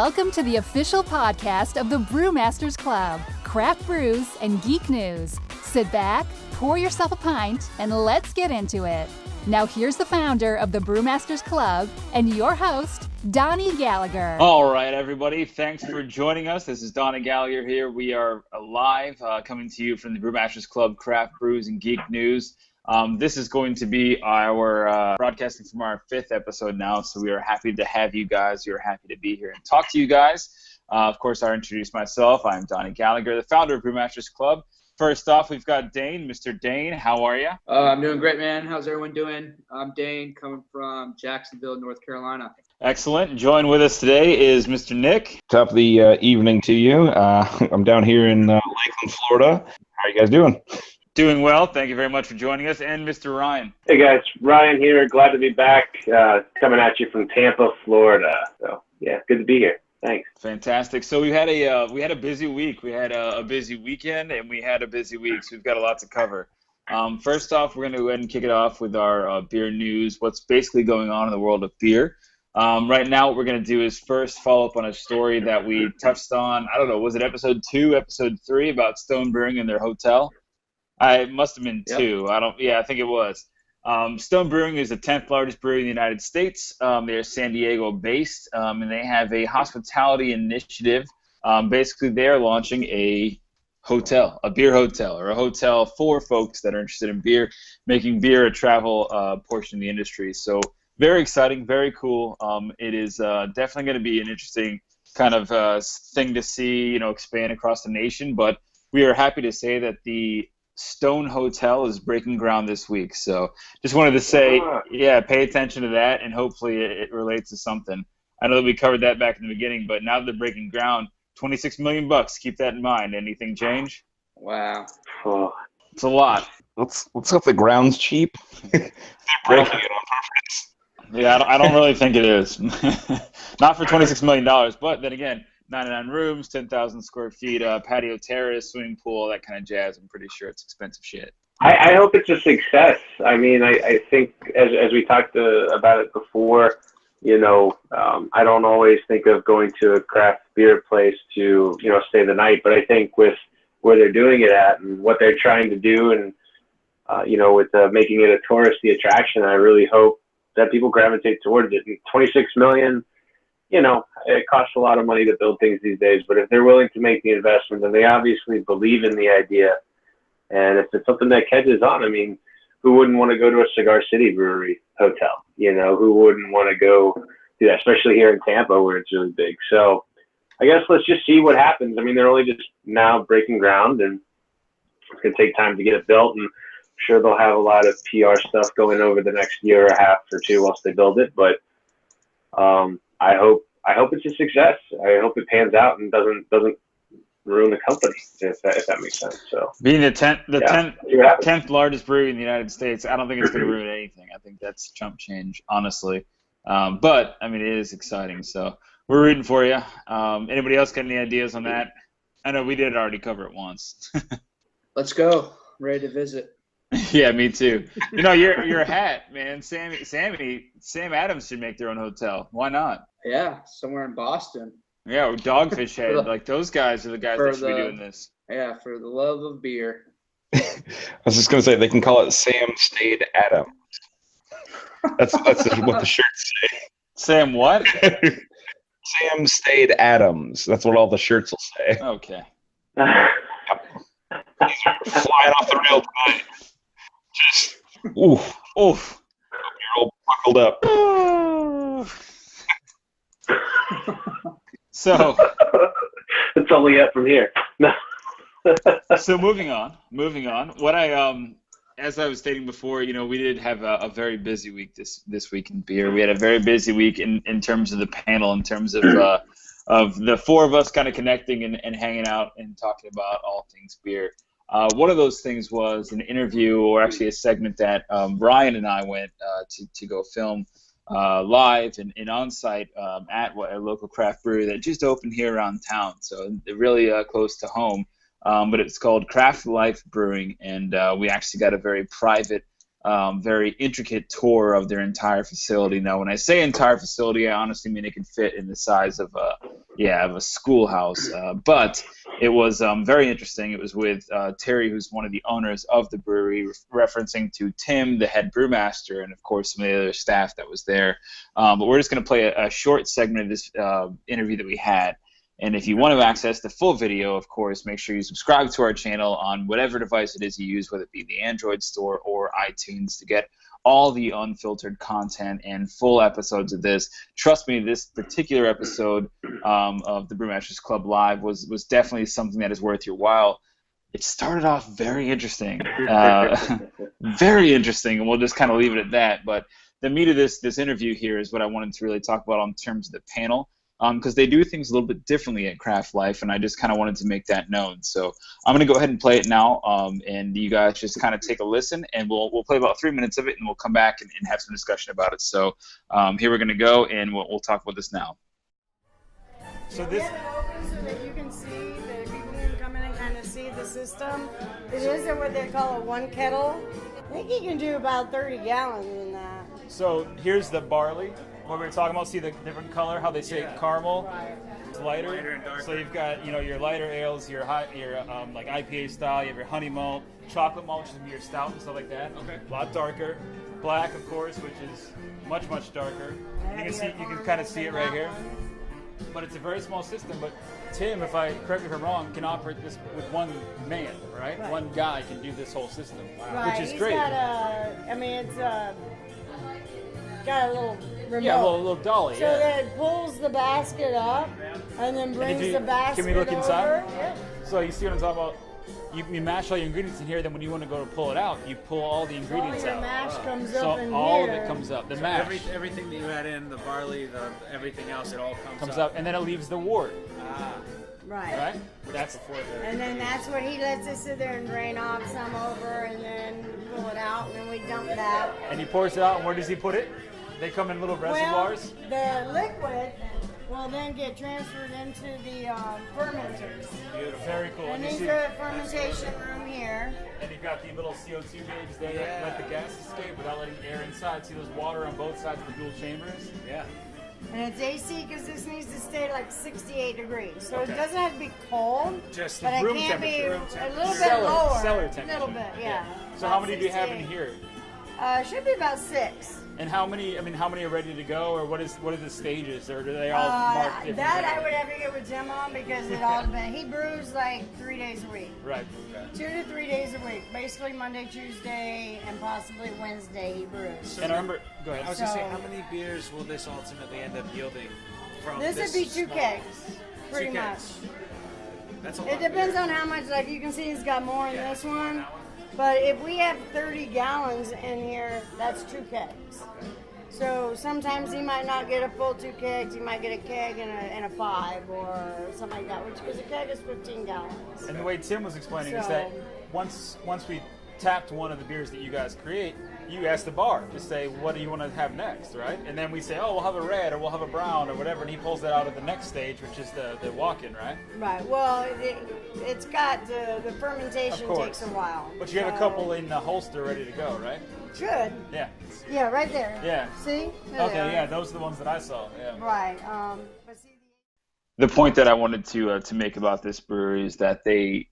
Welcome to the official podcast of the Brewmasters Club, Craft Brews and Geek News. Sit back, pour yourself a pint, and let's get into it. Now here's the founder of the Brewmasters Club and your host, Donnie Gallagher. All right, everybody. Thanks for joining us. This is Donnie Gallagher here. We are live coming to you from the Brewmasters Club, Craft Brews and Geek News. This is going to be our broadcasting from our 5th episode now, so we are happy to have you guys. We are happy to be here and talk to you guys. Of course, I'll introduce myself. I'm Donnie Gallagher, the founder of Brewmasters Club. First off, we've got Dane. Mr. Dane, how are you? I'm doing great, man. How's everyone doing? I'm Dane, coming from Jacksonville, North Carolina. Excellent. Join with us today is Mr. Nick. Top of the evening to you. I'm down here in Lakeland, Florida. How are you guys doing? Doing well. Thank you very much for joining us. And Mr. Ryan. Hey, guys. Ryan here. Glad to be back. Coming at you from Tampa, Florida. So, yeah, good to be here. Thanks. Fantastic. So we had a busy week. We had a busy weekend, and we had a busy week. So we've got a lot to cover. First off, we're going to go ahead and kick it off with our beer news, what's basically going on in the world of beer. Right now, what we're going to do is first follow up on a story that we touched on, I don't know, was it episode 2, episode 3, about Stone Brewing and their hotel? It must have been 2. I think it was. Stone Brewing is the 10th largest brewery in the United States. They're San Diego based, and they have a hospitality initiative. Basically, they're launching a hotel, a beer hotel, or a hotel for folks that are interested in beer, making beer a travel portion of the industry. So very exciting, very cool. It is definitely going to be an interesting kind of thing to see, expand across the nation. But we are happy to say that the Stone Hotel is breaking ground this week. So just wanted to say, pay attention to that, and hopefully it relates to something. I know that we covered that back in the beginning, but now that they're breaking ground, $26 million. Keep that in mind. Anything change? Wow. It's a lot. Let's hope the ground's cheap. They're breaking it on purpose. Yeah, I don't really think it is. Not for $26 million, but then again, 99 rooms, 10,000 square feet, patio terrace, swimming pool, that kind of jazz. I'm pretty sure it's expensive shit. I hope it's a success. I mean, I think as we talked about it before, I don't always think of going to a craft beer place to, stay the night. But I think with where they're doing it at and what they're trying to do and, with making it a touristy attraction, I really hope that people gravitate towards it. And $26 million, it costs a lot of money to build things these days, but if they're willing to make the investment, then they obviously believe in the idea. And if it's something that catches on, I mean, who wouldn't want to go to a Cigar City Brewery hotel? Who wouldn't want to go do that, especially here in Tampa where it's really big. So I guess let's just see what happens. I mean, they're only just now breaking ground, and it's going to take time to get it built. And I'm sure they'll have a lot of PR stuff going over the next year or a half or two once they build it. But I hope it's a success. I hope it pans out and doesn't ruin the company, if that makes sense. So being the 10th largest brewery in the United States, I don't think it's going to ruin anything. I think that's chump change, honestly. But I mean, it is exciting. So we're rooting for you. Anybody else got any ideas on that? I know we did already cover it once. Let's go. Ready to visit. Yeah, me too. Your hat, man. Sam Adams should make their own hotel. Why not? Yeah, somewhere in Boston. Yeah, or Dogfish Head. Like, those guys are the guys that should be doing this. Yeah, for the love of beer. I was just going to say, they can call it Sam Stayed Adams. That's what the shirts say. Sam what? Sam Stayed Adams. That's what all the shirts will say. Okay. These are flying off the rail tonight. Just, oof. You're all buckled up. So it's only up from here. No. So moving on. What as I was stating before, we did have a very busy week this week in beer. We had a very busy week in terms of the panel, in terms of the 4 of us kind of connecting and hanging out and talking about all things beer. One of those things was an interview, or actually a segment that Ryan and I went to go film live and on-site at a local craft brewery that just opened here around town, so they're really close to home. But it's called Craft Life Brewing, and we actually got a very private, very intricate tour of their entire facility. Now, when I say entire facility, I honestly mean it can fit in the size of of a schoolhouse. But it was very interesting. It was with Terry, who's one of the owners of the brewery, referencing to Tim, the head brewmaster, and of course some of the other staff that was there. But we're just going to play a short segment of this interview that we had. And if you want to access the full video, of course, make sure you subscribe to our channel on whatever device it is you use, whether it be the Android store or iTunes, to get all the unfiltered content and full episodes of this. Trust me, this particular episode of the Brewmasters Club Live was definitely something that is worth your while. It started off very interesting, very interesting, and we'll just kind of leave it at that. But the meat of this interview here is what I wanted to really talk about in terms of the panel. Because they do things a little bit differently at Craft Life, and I just kind of wanted to make that known. So I'm going to go ahead and play it now, and you guys just kind of take a listen, and we'll play about 3 minutes of it, and we'll come back and have some discussion about it. So here we're going to go, and we'll talk about this now. So this open so that you can see, that people can come in and kind of see the system. It is what they call a one kettle. I think you can do about 30 gallons in that. So here's the barley. What we were talking about, see the different color, how they say caramel, it's lighter and darker. So you've got, your lighter ales, your like IPA style, you have your honey malt, chocolate malt, which is your stout and stuff like that. Okay. A lot darker. Black, of course, which is much, much darker. You can kind of see it right here. But it's a very small system. But Tim, correct me if I'm wrong, can operate this with one man, right? One guy can do this whole system, which is great. It's got a little remote. Yeah, a little dolly. So that it pulls the basket up and then brings the basket over. Can we look inside? Yeah. So you see what I'm talking about? You mash all your ingredients in here, then when you want to go to pull it out, you pull all the ingredients all your out. mash comes so up in all here. of it comes up. The mash. Everything that you add in, the barley, everything else, it all comes up. And then it leaves the wort. Right. That's before and then that's what he lets us sit there and drain off some over and then pull it out and then we dump that. And he pours it out, and where does he put it? They come in little reservoirs? Well, the liquid will then get transferred into the fermenters. Beautiful. Very cool. And into the fermentation room here. And you've got the little CO2 gauges there that let the gas escape without letting air inside. See, there's water on both sides of the dual chambers? Yeah. And it's AC because this needs to stay like 68 degrees. So it doesn't have to be cold, just but room it can't temperature. be a little bit lower. Cellar temperature. A little bit, yeah. So how many do you have in here? Should be about 6. And how many are ready to go, or what are the stages, or do they all mark different? That I would have to get with Tim on because it all depends. He brews like 3 days a week. Right. Okay. 2 to 3 days a week. Basically Monday, Tuesday, and possibly Wednesday he brews. And I remember, go ahead. I was going to say, how many beers will this ultimately end up yielding from this? This would be 2 kegs, pretty much. That's a lot. It depends on how much, like you can see he's got more in this one. But if we have 30 gallons in here, that's 2 kegs. So sometimes he might not get a full 2 kegs. He might get a keg and a 5 or something like that, which because a keg is 15 gallons. And the way Tim was explaining is that once we tapped one of the beers that you guys create, you ask the bar to say, what do you want to have next, right? And then we say, oh, we'll have a red or we'll have a brown or whatever, and he pulls that out at the next stage, which is the walk-in, right? Right. Well, it's got the fermentation takes a while. But you have a couple in the holster ready to go, right? Should. Yeah. Yeah, right there. Yeah. See? Okay, yeah, those are the ones that I saw. Yeah. Right. But see, the point that I wanted to make about this brewery is that they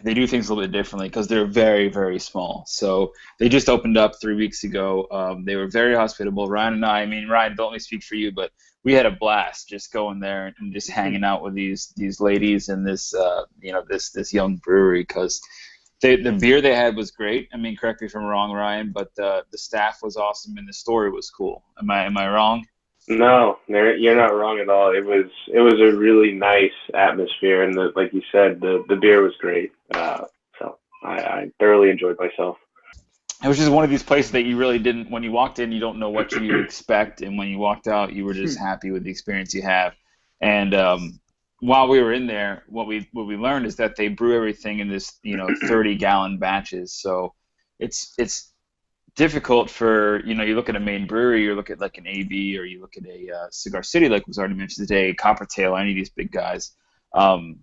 do things a little bit differently because they're very, very small. So they just opened up 3 weeks ago. They were very hospitable. Ryan and I mean, Ryan, don't let me speak for you, but we had a blast just going there and just hanging out with these ladies and this this young brewery because the beer they had was great. I mean, correct me if I'm wrong, Ryan, but the staff was awesome and the story was cool. Am I wrong? No, you're not wrong at all. It was a really nice atmosphere, and like you said, the beer was great. So I thoroughly enjoyed myself. It was just one of these places that you really didn't. When you walked in, you don't know what you expect, and when you walked out, you were just happy with the experience you have. And while we were in there, what we learned is that they brew everything in this 30-gallon batches. So it's difficult for, you look at a main brewery, you look at like an AB, or you look at a Cigar City, like was already mentioned today, Coppertail, any of these big guys. A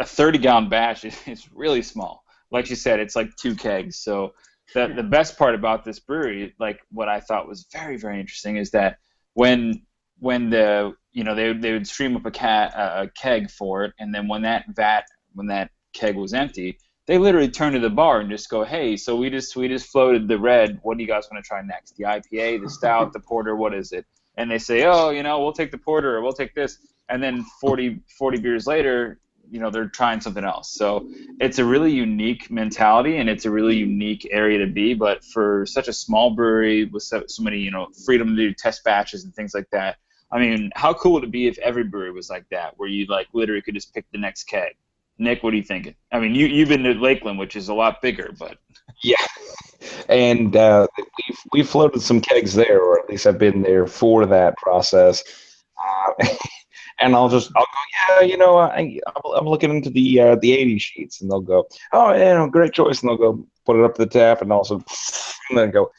30-gallon batch is really small. Like you said, it's like 2 kegs. So the best part about this brewery, like what I thought was very, very interesting, is that when the they would stream up a keg for it, and then when that keg was empty, they literally turn to the bar and just go, hey, so we just floated the red. What do you guys want to try next? The IPA, the stout, the porter, what is it? And they say, oh, we'll take the porter, or we'll take this. And then 40 beers later, they're trying something else. So it's a really unique mentality, and it's a really unique area to be. But for such a small brewery with so many, freedom to do test batches and things like that, I mean, how cool would it be if every brewery was like that, where you literally could just pick the next keg? Nick, what are you thinking? I mean, you've been to Lakeland, which is a lot bigger, but yeah. And we've floated some kegs there, or at least I've been there for that process. And I'll go, I'm looking into the 80 sheets, and they'll go, oh, great choice, and they'll go put it up to the tap, and also, and then go,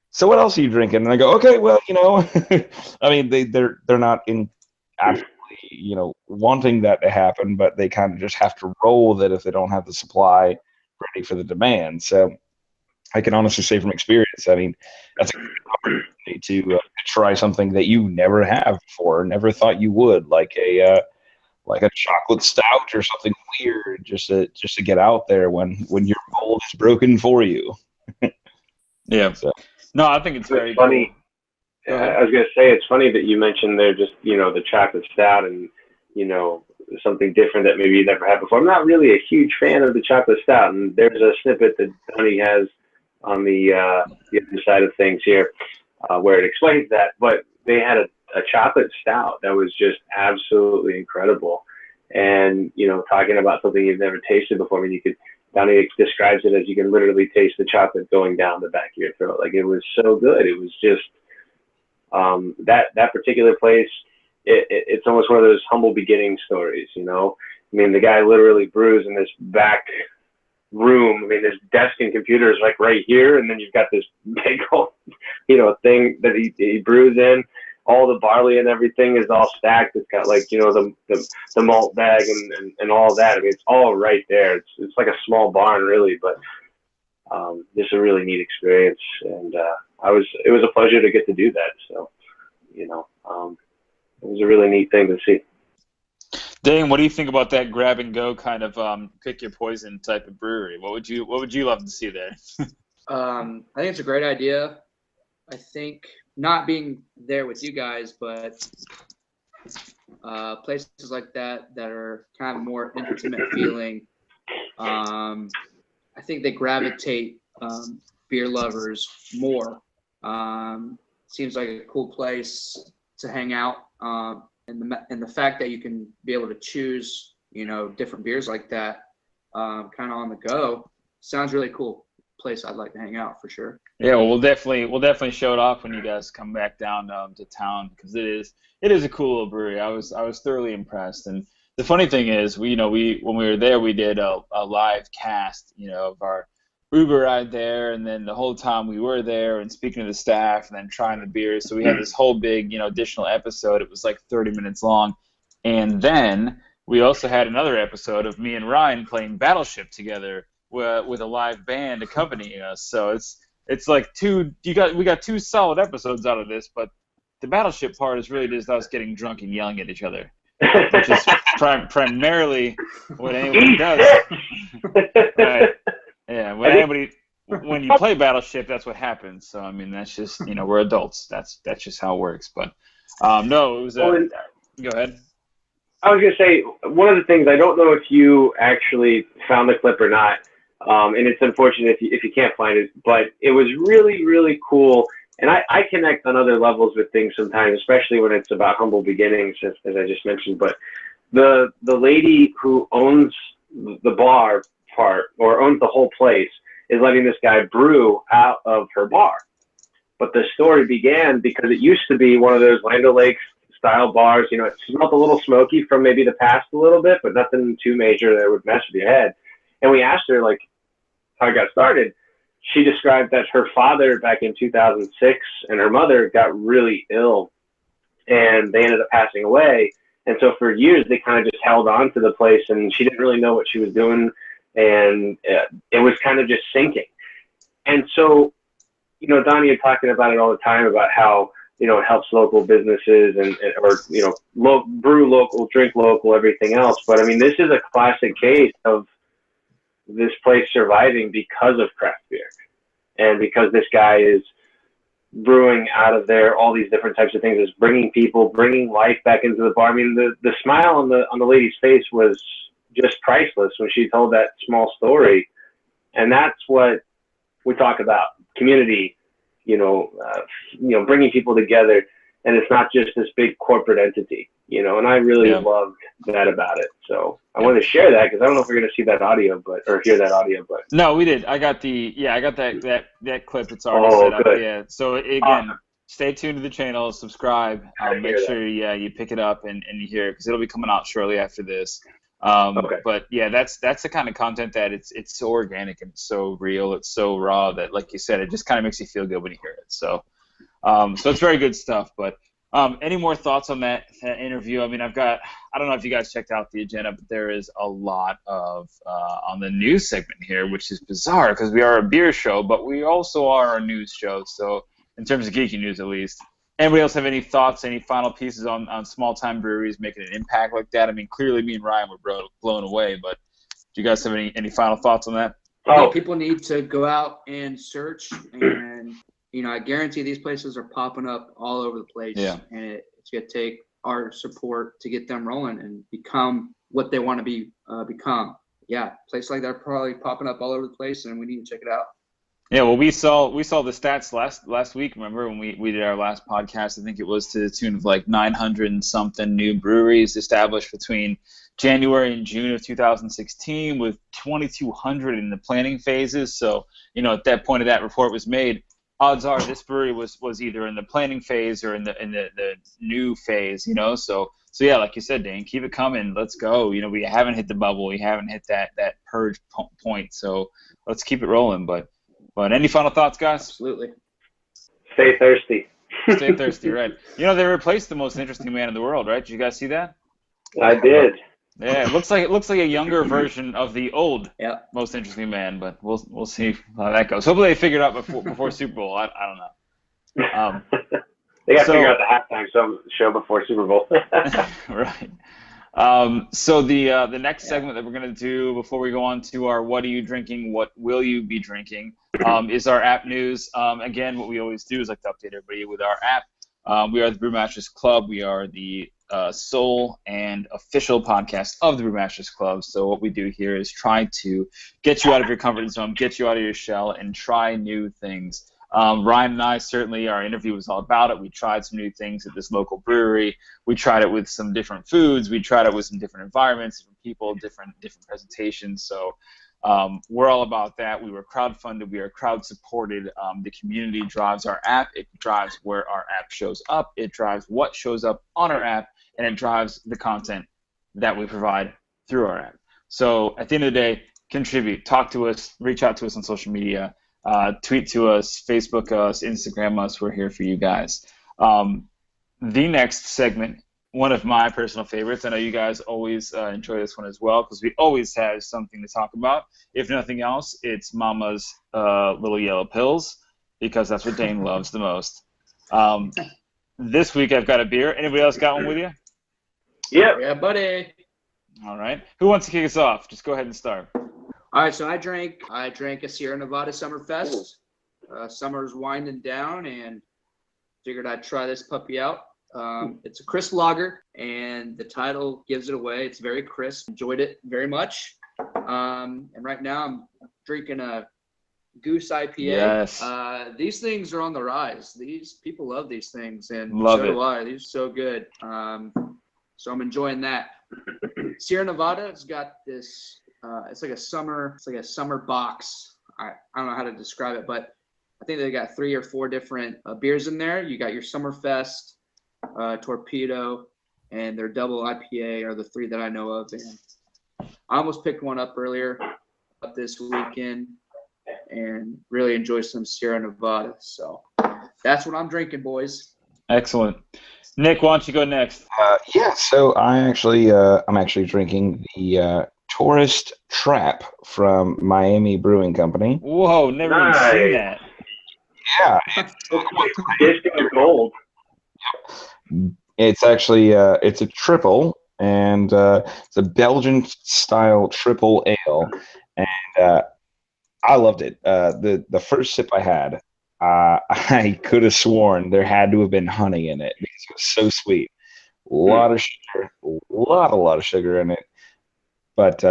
so what else are you drinking? And I go, okay, well, I mean, they're not in absolutely, wanting that to happen, but they kind of just have to roll with it if they don't have the supply ready for the demand. So I can honestly say from experience, I mean, that's a good opportunity to try something that you never have before, never thought you would, like a chocolate stout or something weird, just to get out there when your mold is broken for you. Yeah. So. No, I think it's very funny. cool. I was going to say, it's funny that you mentioned there just, the chocolate stout and, something different that maybe you never had before. I'm not really a huge fan of the chocolate stout, and there's a snippet that Donnie has on the other side of things here where it explains that. But they had a chocolate stout that was just absolutely incredible. And, talking about something you've never tasted before, I mean, Donnie describes it as you can literally taste the chocolate going down the back of your throat. Like, it was so good. It was just that particular place. It's almost one of those humble beginning stories, I mean, the guy literally brews in this back room. I mean, this desk and computer is like right here, and then you've got this big old, thing that he brews in. All the barley and everything is all stacked. It's got the malt bag and all that. I mean, it's all right there. It's like a small barn, really, but just a really neat experience. And it was a pleasure to get to do that. So, it was a really neat thing to see. Dane, what do you think about that grab and go kind of pick your poison type of brewery? What would you love to see there? I think it's a great idea. I think not being there with you guys, but places like that are kind of more intimate feeling. I think they gravitate beer lovers more. Seems like a cool place to hang out. And the fact that you can be able to choose, different beers like that, kind of on the go, sounds really cool. Place I'd like to hang out for sure. Yeah, well, we'll definitely show it off when you guys come back down to town, because it is a cool little brewery. I was thoroughly impressed. And the funny thing is, when we were there, we did a live cast, of our Uber ride there, and then the whole time we were there and speaking to the staff and then trying the beers. So we had this whole big, additional episode. It was like 30 minutes long. And then we also had another episode of me and Ryan playing Battleship together with a live band accompanying us. So it's like we got two solid episodes out of this, but the Battleship part is really just us getting drunk and yelling at each other, which is primarily what anybody does. Right. Yeah, when you play Battleship, that's what happens. So I mean, that's just we're adults. That's just how it works. But no, it was. Go ahead. I was gonna say, one of the things, I don't know if you actually found the clip or not, and it's unfortunate if you can't find it, but it was really, really cool. And I connect on other levels with things sometimes, especially when it's about humble beginnings, as I just mentioned. But the lady who owns the bar part, or owns the whole place, is letting this guy brew out of her bar. But the story began because it used to be one of those Land O'Lakes style bars. It smelled a little smoky from maybe the past a little bit, but nothing too major that would mess with your head. And we asked her, like, how it got started. She described that her father back in 2006 and her mother got really ill, and they ended up passing away. And so for years, they kind of just held on to the place, and she didn't really know what she was doing. And it was kind of just sinking. And so, Donnie, you're talking about it all the time, about how it helps local businesses or brew local, drink local, everything else. But I mean, this is a classic case of this place surviving because of craft beer, and because this guy is brewing out of there all these different types of things, is bringing life back into the bar. I mean, the smile on the lady's face was just priceless when she told that small story, and that's what we talk about: community, bringing people together, and it's not just this big corporate entity, and I really loved that about it. So I wanted to share that because I don't know if we're going to see that audio, or hear that audio, but no, we did. I got that clip. It's already set up. Good. Yeah. So again, Awesome. Stay tuned to the channel, subscribe, make sure you pick it up and you hear it, because it'll be coming out shortly after this. But yeah, that's the kind of content that it's so organic and so real, it's so raw that, like you said, it just kind of makes you feel good when you hear it. So it's very good stuff. But any more thoughts on that interview? I mean, I don't know if you guys checked out the agenda, but there is a lot of on the news segment here, which is bizarre because we are a beer show, but we also are a news show. So in terms of geeky news, at least. Anybody else have any thoughts, any final pieces on small-time breweries making an impact like that? I mean, clearly me and Ryan were blown away, but do you guys have any final thoughts on that? People need to go out and search, and I guarantee these places are popping up all over the place. Yeah. And it's going to take our support to get them rolling and become what they want to become. Yeah, places like that are probably popping up all over the place, and we need to check it out. Yeah, well, we saw the stats last week. Remember when we did our last podcast? I think it was to the tune of like 900 and something new breweries established between January and June of 2016, with 2,200 in the planning phases. So at that point of that report was made, odds are this brewery was either in the planning phase or in the new phase. So yeah, like you said, Dane, keep it coming. Let's go. We haven't hit the bubble. We haven't hit that purge point. So let's keep it rolling. But any final thoughts, guys? Absolutely. Stay thirsty. Stay thirsty, right? They replaced the most interesting man in the world, right? Did you guys see that? I did. Yeah, it looks like a younger version of the old most interesting man, but we'll see how that goes. Hopefully they figure it out before Super Bowl. I don't know. They got to figure out the halftime show before Super Bowl. Right. So the next segment that we're going to do before we go on to our what are you drinking, what will you be drinking, is our app news. Again, what we always do is like to update everybody with our app. We are the Brewmasters Club. We are the sole and official podcast of the Brewmasters Club. So what we do here is try to get you out of your comfort zone, get you out of your shell, and try new things. Ryan and I, certainly, our interview was all about it. We tried some new things at this local brewery. We tried it with some different foods. We tried it with some different environments, different people, different presentations. So we're all about that. We were crowdfunded. We are crowd-supported. The community drives our app. It drives where our app shows up. It drives what shows up on our app, and it drives the content that we provide through our app. So at the end of the day, contribute, talk to us, reach out to us on social media. Tweet to us, Facebook us, Instagram us. We're here for you guys. The next segment, one of my personal favorites. I know you guys always enjoy this one as well because we always have something to talk about. If nothing else, it's Mama's little yellow pills, because that's what Dane loves the most. This week I've got a beer. Anybody else got one with you? Yeah, buddy. All right. Who wants to kick us off? Just go ahead and start. All right, so I drank a Sierra Nevada Summerfest. Summer's winding down, and figured I'd try this puppy out. It's a crisp lager, and the title gives it away. It's very crisp. Enjoyed it very much. And right now I'm drinking a Goose IPA. Yes. These things are on the rise. These people love these things, and Love so it. do I. These are so good. So I'm enjoying that. Sierra Nevada has got this. It's like a summer box. I don't know how to describe it, but I think they got 3 or 4 different beers in there. You got your Summerfest, Torpedo, and their double IPA are the 3 that I know of. And I almost picked one up earlier this weekend and really enjoyed some Sierra Nevada. So that's what I'm drinking, boys. Excellent. Nick, why don't you go next? So I'm actually drinking the Tourist Trap from Miami Brewing Company. Whoa, never even seen that. Yeah. It's gold. It's actually it's a triple, and it's a Belgian style triple ale, and I loved it. The first sip I had, I could have sworn there had to have been honey in it because it was so sweet. A lot of sugar, a lot of sugar in it, but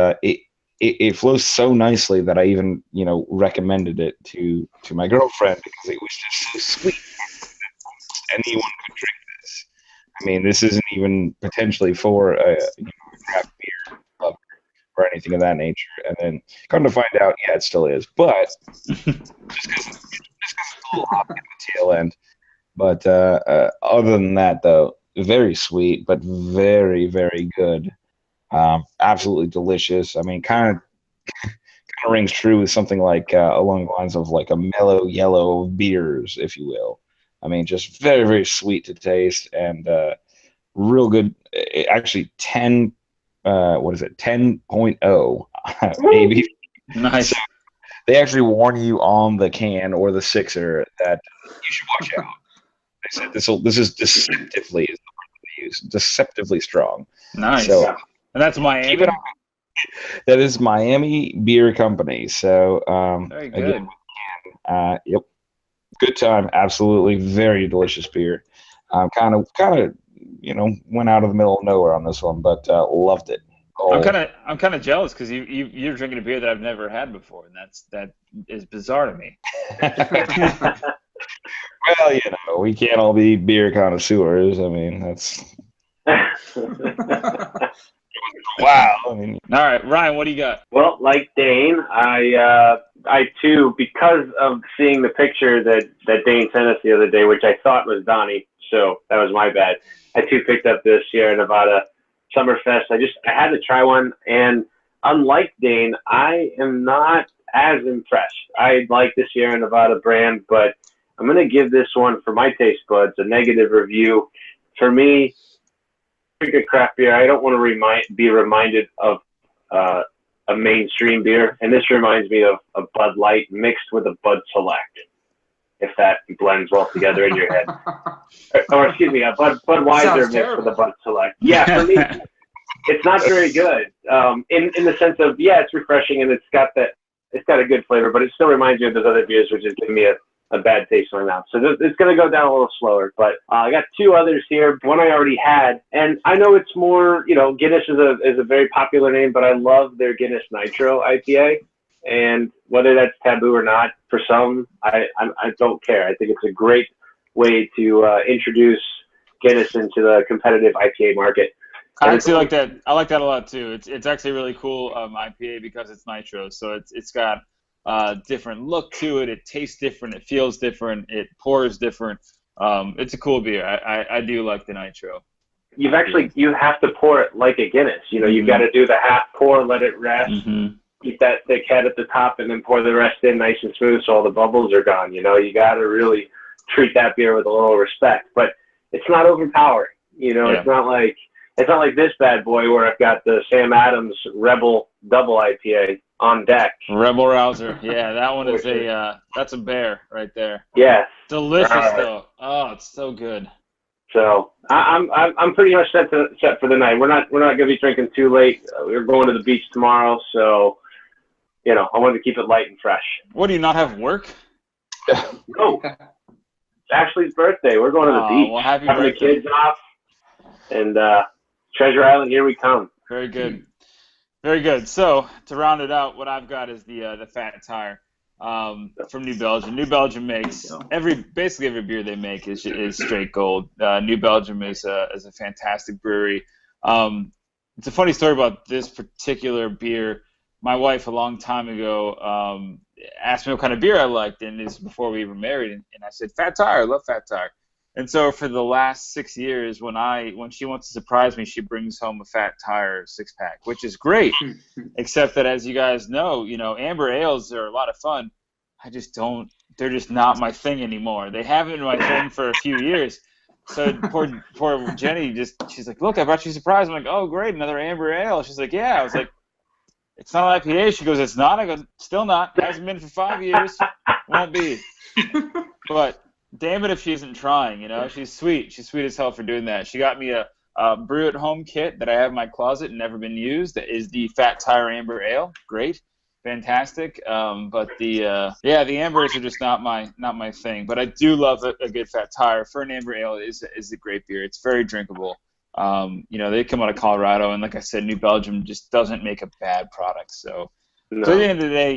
it flows so nicely that I even recommended it to my girlfriend because it was just so sweet. Anyone could drink this. I mean, this isn't even potentially for a craft beer lover or anything of that nature. And then come to find out, yeah, it still is. But just because it's a little hot at the tail end. But other than that, though, very sweet, but very, very good. Absolutely delicious. I mean, kind of rings true with something like along the lines of like a mellow yellow beers, if you will. I mean, just very, very sweet to taste and real good. Actually, 10.0 maybe. Nice. So they actually warn you on the can or the sixer that you should watch out. They said this is deceptively is the word they use, deceptively strong. Nice. So, and that's Miami. keep it on. That is Miami Beer Company. So Very good. Again, yep. Good time, absolutely, very delicious beer. Kind of, went out of the middle of nowhere on this one, but loved it. I'm kind of jealous because you're drinking a beer that I've never had before, and that is bizarre to me. Well, we can't all be beer connoisseurs. I mean, that's wow. I mean, all right, Ryan, what do you got? Well, like Dane, I too, because of seeing the picture that Dane sent us the other day, which I thought was Donnie, so that was my bad. I too picked up this Sierra Nevada Summerfest. I had to try one, and unlike Dane, I am not as impressed. I like the Sierra Nevada brand, but I'm going to give this one, for my taste buds, a negative review. For me, a good craft beer, I don't want to be reminded of a mainstream beer, and this reminds me of a Bud Light mixed with a Bud Select, if that blends well together in your head. or excuse me, a Budweiser mixed with a Bud Select. Yeah, for me, it's not very good. In the sense of, yeah, it's refreshing and it's got a good flavor, but it still reminds you of those other beers, which is giving me a bad taste in my mouth. So it's going to go down a little slower. But I got two others here. One I already had, and I know it's more, Guinness is a very popular name, but I love their Guinness Nitro IPA. And whether that's taboo or not, for some, I don't care. I think it's a great way to introduce Guinness into the competitive IPA market. I actually like that. I like that a lot too. It's actually really cool IPA because it's nitro, so it's got different look to it. It tastes different. It feels different. It pours different. It's a cool beer. I do like the nitro. You have to pour it like a Guinness. You've got to do the half pour, let it rest. Mm-hmm. Keep that thick head at the top, and then pour the rest in nice and smooth so all the bubbles are gone. You got to really treat that beer with a little respect. But it's not overpowering. Yeah. It's not like this bad boy where I've got the Sam Adams Rebel Double IPA on deck. Rebel Rouser. Yeah, that one is that's a bear right there. Yeah. Delicious though. Oh, it's so good. So I'm pretty much set for the night. We're not going to be drinking too late. We're going to the beach tomorrow, so I wanted to keep it light and fresh. What, do you not have work? No. It's Ashley's birthday. We're going to the beach. Well, happy having birthday. the kids off. And Treasure Island, here we come. Very good. Very good. So, to round it out, what I've got is the Fat Tire from New Belgium. New Belgium makes basically every beer they make is straight gold. New Belgium is a fantastic brewery. It's a funny story about this particular beer. My wife, a long time ago, asked me what kind of beer I liked, and this is before we were married, and I said, Fat Tire, I love Fat Tire. And so for the last 6 years, when she wants to surprise me, she brings home a Fat Tire 6-pack, which is great, except that, as you guys know, amber ales are a lot of fun. They're just not my thing anymore. They haven't been my thing for a few years. So poor Jenny, she's like, look, I brought you a surprise. I'm like, oh, great, another amber ale. She's like, yeah. I was like, it's not an IPA. She goes, it's not. I go, still not. Hasn't been for 5 years. Won't be. But Damn it if she isn't trying, you know. She's sweet. She's sweet as hell for doing that. She got me a brew at home kit that I have in my closet and never been used. That is the Fat Tire Amber Ale. Great. Fantastic. But the ambers are just not my thing. But I do love a good Fat Tire. For an amber ale is a great beer. It's very drinkable. They come out of Colorado, and like I said, New Belgium just doesn't make a bad product. So at the end of the day,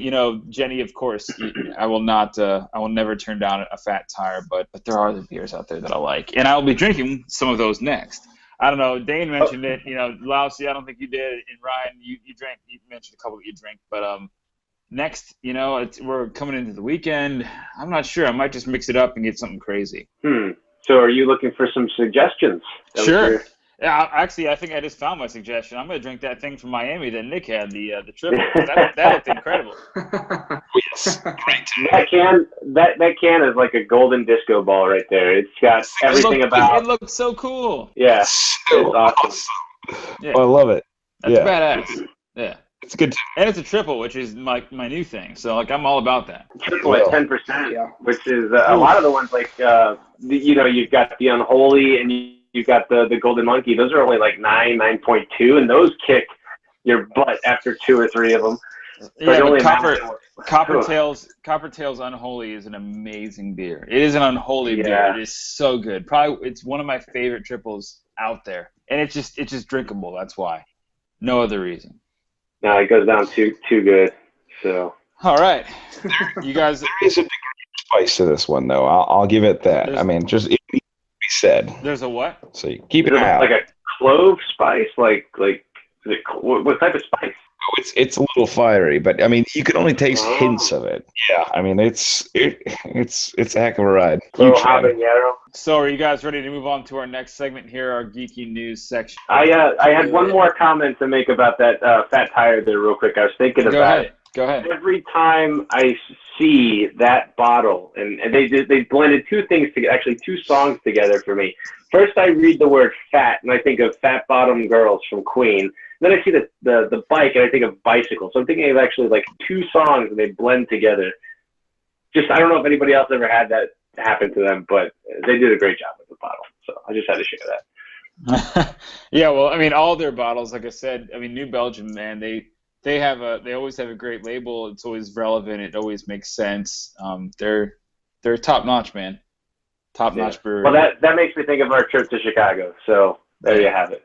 Jenny, of course, I will never turn down a Fat Tire, but there are other beers out there that I like, and I will be drinking some of those next. I don't know. Dane mentioned it. Lousy, I don't think you did. And Ryan, you drank. You mentioned a couple that you drank, but next, we're coming into the weekend. I'm not sure. I might just mix it up and get something crazy. So are you looking for some suggestions? Sure. Yeah, actually, I think I just found my suggestion. I'm going to drink that thing from Miami that Nick had, the triple. That looked incredible. Yes. That can is like a golden disco ball right there. It's got everything about it. It looks so cool. Yeah, So awesome. Yeah. Oh, I love it. That's badass. Yeah. It's good. And it's a triple, which is my new thing. So I'm all about that. Triple at 10%, which is a lot of the ones like you've got the Unholy and you've got the Golden Monkey. Those are only like 9.2, and those kick your butt after 2 or 3 of them. Coppertail's Unholy is an amazing beer. It is an unholy beer. It is so good. Probably it's one of my favorite triples out there, and it's just drinkable. That's why. No other reason. No, it goes down too good. So. All right, you guys. There is a degree of spice to this one, though. I'll give it that. It needs to be said. There's a what? So you keep it out. Like a clove spice, what type of spice? Oh, it's a little fiery, but I mean, you can only taste hints of it. Yeah, I mean, it's a heck of a ride. Little habanero. So, are you guys ready to move on to our next segment here, our geeky news section? I had one more comment to make about that Fat Tire there, real quick. I was thinking about it. Go ahead. Every time I see that bottle, and they blended 2 things together, actually 2 songs together for me. First, I read the word fat, and I think of Fat Bottom Girls from Queen. Then I see the bike, and I think of bicycle. So I'm thinking of actually like 2 songs, and they blend together. Just I don't know if anybody else ever had that happen to them, but they did a great job with the bottle. So I just had to share that. Yeah, well, I mean, all their bottles, like I said, I mean, New Belgium, man, they always have a great label. It's always relevant. It always makes sense. They're top notch, man. Top notch brewery. Well, that makes me think of our trip to Chicago. So there you have it.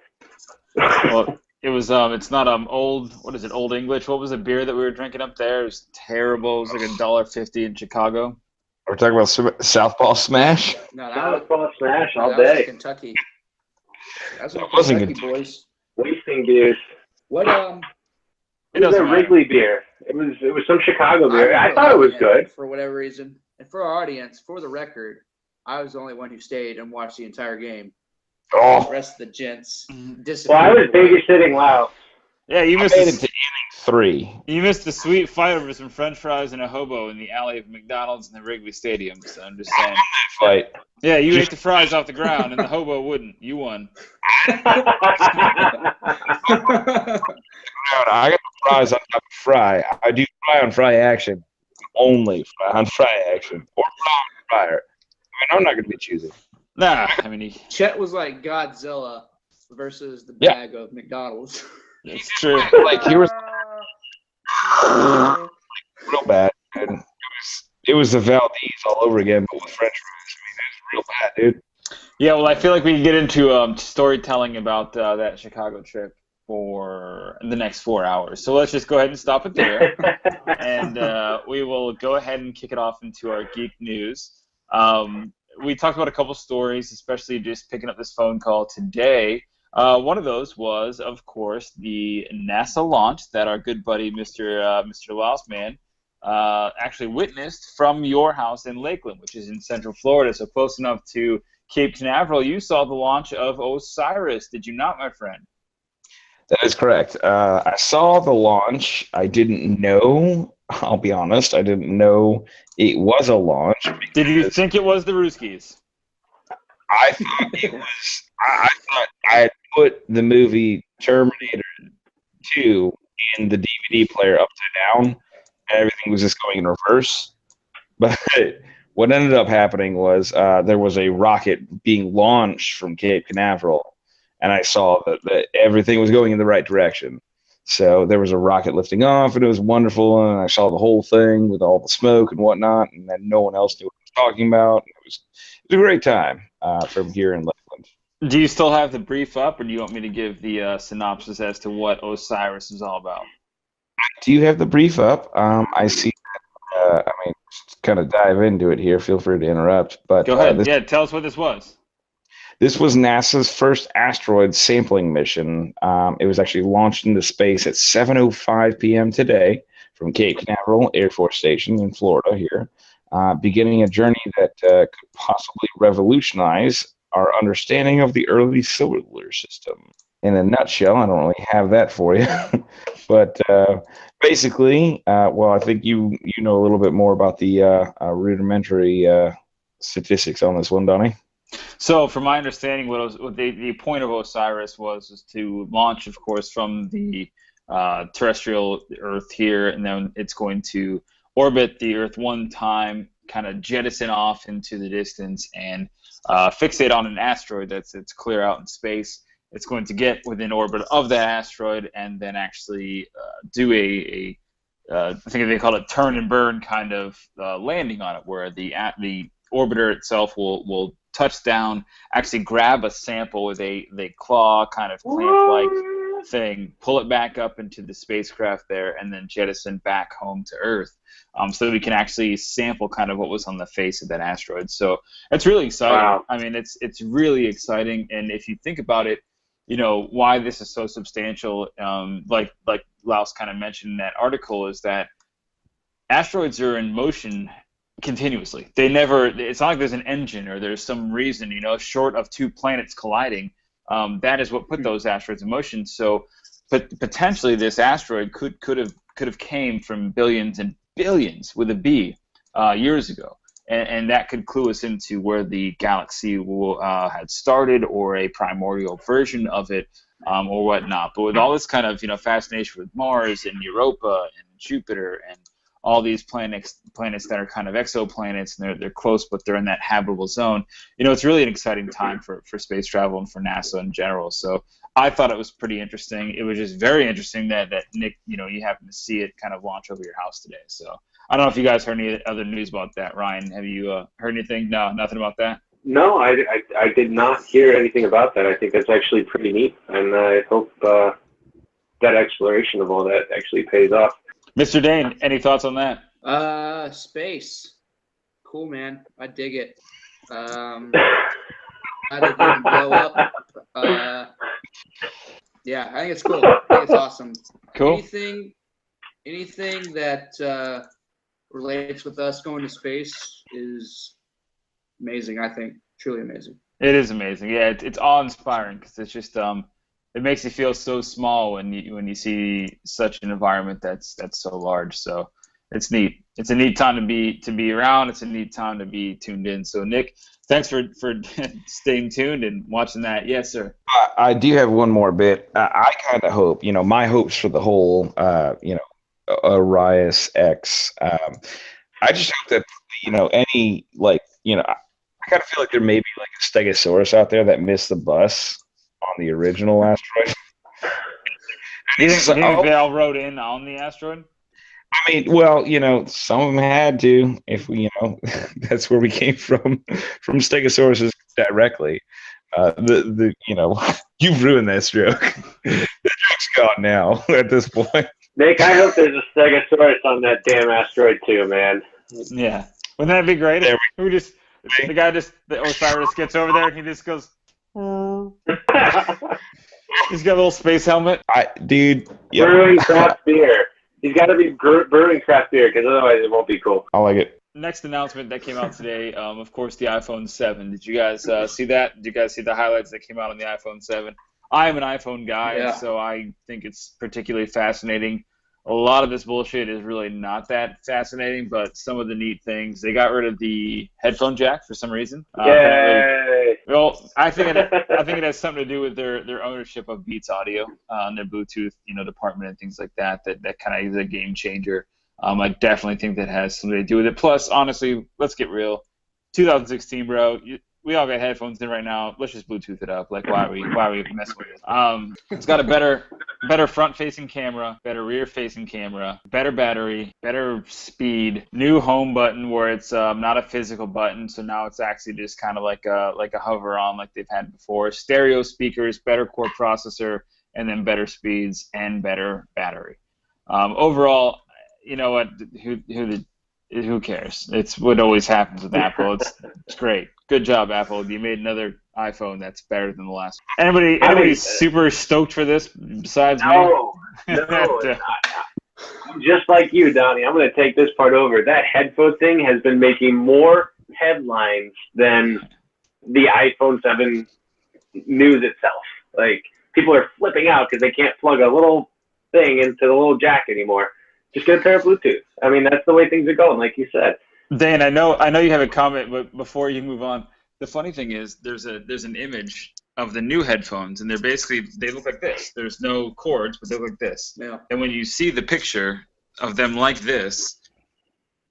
Well, it was it's not old. What is it? Old English. What was the beer that we were drinking up there? It was terrible. It was like $1.50 in Chicago. We're talking about Southpaw Smash. No, Southpaw Smash all that was day. Kentucky. That It was wasn't Kentucky, Kentucky. boys. Wasting beers. What It was a Wrigley beer. It was some Chicago beer. I thought it was good. For whatever reason. And for our audience, for the record, I was the only one who stayed and watched the entire game. Oh. The rest of the gents disappeared. Well, I was babysitting Lau. Yeah, you missed made it to inning 3. You missed a sweet fight over some French fries and a hobo in the alley of McDonald's in the Wrigley Stadium. So I'm just saying. Fight. Yeah, you ate the fries off the ground, and the hobo wouldn't. You won. I got the fries on top of fry. I do fry on fry action. Only fry on fry action. Or fry on fryer. I mean, I'm not going to be choosing. Nah, I mean, Chet was like Godzilla versus the bag of McDonald's. It's true. Like, he was real bad, dude. It was the Valdez all over again, but with French fries. I mean, it was real bad, dude. Yeah, well, I feel like we can get into storytelling about that Chicago trip for the next 4 hours. So let's just go ahead and stop it there, and we will go ahead and kick it off into our geek news. We talked about a couple stories, especially just picking up this phone call today. One of those was, of course, the NASA launch that our good buddy Mr. Lausman actually witnessed from your house in Lakeland, which is in Central Florida, so close enough to Cape Canaveral. You saw the launch of Osiris, did you not, my friend? That is correct. I saw the launch. I didn't know, I'll be honest, I didn't know it was a launch. Did you think it was the Rooskies? I thought it was. I thought I had put the movie Terminator 2 in the DVD player upside down, and everything was just going in reverse. But what ended up happening was there was a rocket being launched from Cape Canaveral, and I saw that everything was going in the right direction. So there was a rocket lifting off, and it was wonderful, and I saw the whole thing with all the smoke and whatnot, and then no one else knew what I was talking about. It was a great time from here in Lakeland. Do you still have the brief up, or do you want me to give the synopsis as to what Osiris is all about? Do you have the brief up? I see. I mean, just kind of dive into it here. Feel free to interrupt. But Go ahead. Tell us what this was. This was NASA's first asteroid sampling mission. It was actually launched into space at 7:05 p.m. today from Cape Canaveral Air Force Station in Florida here, beginning a journey that could possibly revolutionize our understanding of the early solar system. In a nutshell, I don't really have that for you, but basically, well, I think you know a little bit more about the rudimentary statistics on this one, Donnie. So, from my understanding, what the point of Osiris was to launch, of course, from the terrestrial Earth here, and then it's going to orbit the Earth one time, kind of jettison off into the distance, and fixate on an asteroid that's clear out in space. It's going to get within orbit of that asteroid, and then actually do I think they call it turn and burn kind of landing on it, where the orbiter itself will touch down, actually grab a sample with a claw kind of clamp-like thing, pull it back up into the spacecraft there, and then jettison back home to Earth, so that we can actually sample kind of what was on the face of that asteroid. So it's really exciting. Wow. I mean, it's really exciting, and if you think about it, you know, why this is so substantial, like Laos kind of mentioned in that article, is that asteroids are in motion continuously. It's not like there's an engine or there's some reason, you know, short of two planets colliding. That is what put those asteroids in motion. So, but potentially this asteroid could have came from billions and billions with a B years ago. And that could clue us into where the galaxy had started, or a primordial version of it, or whatnot. But with all this kind of, you know, fascination with Mars and Europa and Jupiter and all these planets that are kind of exoplanets, and they're close, but they're in that habitable zone. You know, it's really an exciting time for space travel and for NASA in general. So I thought it was pretty interesting. It was just very interesting that Nick, you know, you happened to see it kind of launch over your house today. So I don't know if you guys heard any other news about that. Ryan, have you heard anything? No, nothing about that? No, I did not hear anything about that. I think that's actually pretty neat, and I hope that exploration of all that actually pays off. Mr. Dane, any thoughts on that? Space. Cool, man. I dig it. I didn't even blow up. Yeah, I think it's cool. I think it's awesome. Cool. Anything that relates with us going to space is amazing, I think. Truly amazing. It is amazing. Yeah, it's awe-inspiring, because it's just it makes you feel so small when you see such an environment that's so large. So it's neat. It's a neat time to be around. It's a neat time to be tuned in. So Nick, thanks for staying tuned and watching that. Yes, sir. I do have one more bit. I kind of hope, you know, my hopes for the whole, you know, Osiris X. I just hope that, you know, any, like, you know, I kind of feel like there may be like a Stegosaurus out there that missed the bus on the original asteroid. You think they all rode in on the asteroid? I mean, well, you know, some of them had to. If we, you know, that's where we came from Stegosaurus directly. You know, you've ruined that joke. The joke's gone now at this point. Nick, I hope there's a Stegosaurus on that damn asteroid too, man. Yeah, wouldn't that be great? The Osiris gets over there and he just goes. He's got a little space helmet. Dude. Yep. Brewing craft beer. He's got to be brewing craft beer, because otherwise it won't be cool. I like it. Next announcement that came out today, of course, the iPhone 7. Did you guys see that? Did you guys see the highlights that came out on the iPhone 7? I am an iPhone guy, so I think it's particularly fascinating. A lot of this bullshit is really not that fascinating, but some of the neat things. They got rid of the headphone jack for some reason. Yay! Well, I think it has something to do with their ownership of Beats Audio and their Bluetooth, you know, department and things like that. That kind of is a game changer. I definitely think that has something to do with it. Plus, honestly, let's get real. 2016, bro. We all got headphones in right now. Let's just Bluetooth it up. Like, why are we messing with it? It's got a better front-facing camera, better rear-facing camera, better battery, better speed. New home button where it's not a physical button, so now it's actually just kind of like a hover on like they've had before. Stereo speakers, better core processor, and then better speeds and better battery. Overall, you know what? Who cares? It's what always happens with Apple. It's great. Good job, Apple. You made another iPhone that's better than the last one. Anybody super stoked for this besides me? No. I'm just like you, Donnie. I'm going to take this part over. That headphone thing has been making more headlines than the iPhone 7 news itself. Like, people are flipping out because they can't plug a little thing into the little jack anymore. Just get a pair of Bluetooth. I mean, that's the way things are going, like you said. Dane, I know you have a comment, but before you move on, the funny thing is there's an image of the new headphones, and they look like this. There's no cords, but they look like this. Yeah. And when you see the picture of them like this,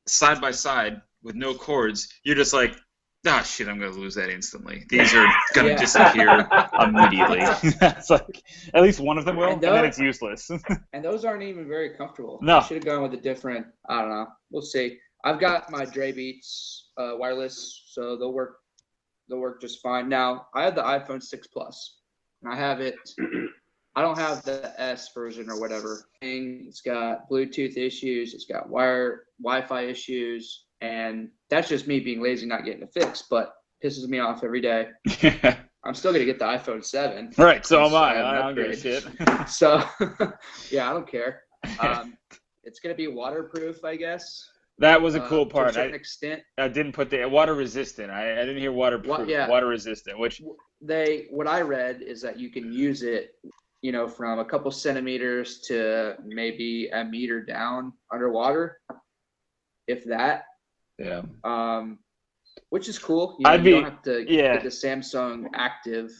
side by side with no cords, you're just like, shit, I'm gonna lose that instantly. These are gonna disappear immediately. It's like at least one of them will, and then it's useless. And those aren't even very comfortable. No. I should have gone with a different. I don't know. We'll see. I've got my Dre Beats wireless, so they'll work just fine. Now I have the iPhone 6 Plus, and I have it. I don't have the S version or whatever. It's got Bluetooth issues. It's got Wi-Fi issues. And that's just me being lazy, not getting it fixed, but pisses me off every day. I'm still going to get the iPhone 7. Right, so am I. I don't give a shit. So, yeah, I don't care. It's going to be waterproof, I guess. That was a cool part. To a certain extent. I didn't put the water resistant. I didn't hear waterproof. Water resistant, which what I read is that you can use it, from a couple centimeters to maybe a meter down underwater, if that. Yeah. Which is cool. You don't have to get the Samsung Active.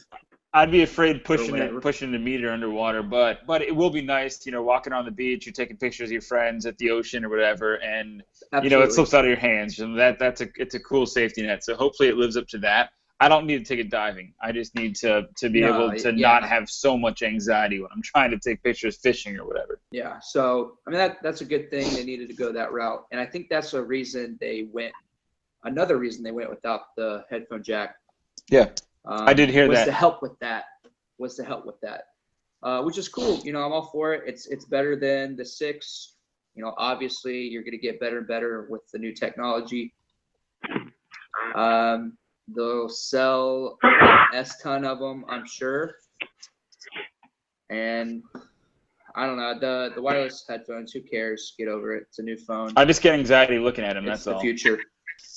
I'd be afraid pushing the meter underwater, but it will be nice, walking on the beach, you're taking pictures of your friends at the ocean or whatever, and it slips out of your hands. And it's a cool safety net. So hopefully it lives up to that. I don't need to take it diving. I just need to be able to not have so much anxiety when I'm trying to take pictures fishing or whatever. Yeah. So I mean that's a good thing. They needed to go that route, and I think that's another reason they went without the headphone jack. Yeah. I did hear that. Was to help with that, which is cool. I'm all for it. It's better than the 6. Obviously you're going to get better and better with the new technology. They'll sell a ton of them, I'm sure. And I don't know, the wireless headphones, who cares? Get over it. It's a new phone. I just get anxiety looking at them. That's the all. future.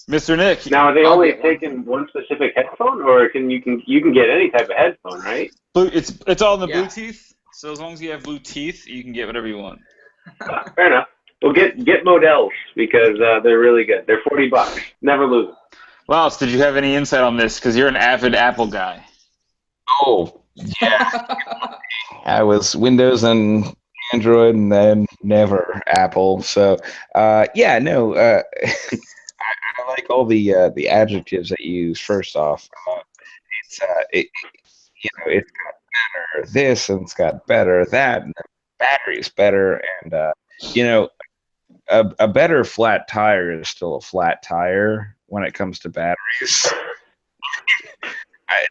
Mr. Nick. Now, are they only taking one specific headphone, or you can get any type of headphone, right? It's all in the Bluetooth. So as long as you have blue teeth, you can get whatever you want. Fair enough. Well, get models because they're really good. They're $40. Never lose them. Miles, did you have any insight on this? Because you're an avid Apple guy. Oh, yeah. I was Windows and Android, and then never Apple. So, I like all the adjectives that you use. First off, it's got better this, and it's got better that, and the battery's better, and a better flat tire is still a flat tire when it comes to batteries.